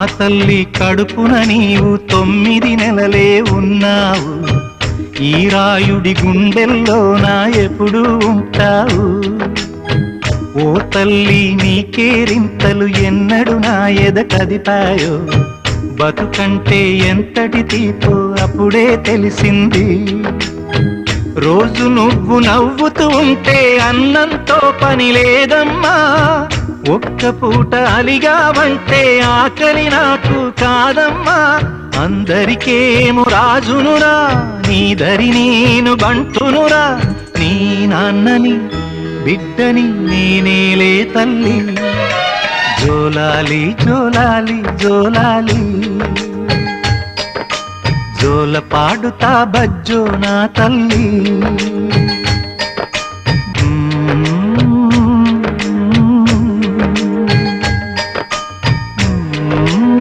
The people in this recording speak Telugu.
ఆ తల్లి కడుపున నీవు 9 నెలలే ఉన్నావు, ఈ రాయుడి గుండెల్లోన ఎప్పుడు ఉంటావు. ఓ తల్లి నీకేరింతలు ఎన్నడు నా ఎద కదిపాయో, బతుకంటే ఎంతటి తీపో అప్పుడే తెలిసింది. రోజు నువ్వు నవ్వుతూ ఉంటే అన్నంతో పని లేదమ్మా, ఒక్క పూట అలిగావంటే ఆకలి నాకు కాదమ్మా. అందరికేమో రాజునురా, నీ దరి నేను బంటునురా, నీ నాన్నని బిడ్డని నేనేలే తల్లి. జోలాలి జోలాలి జోలాలి, జోల పాడుతా బజ్జో నా తల్లి.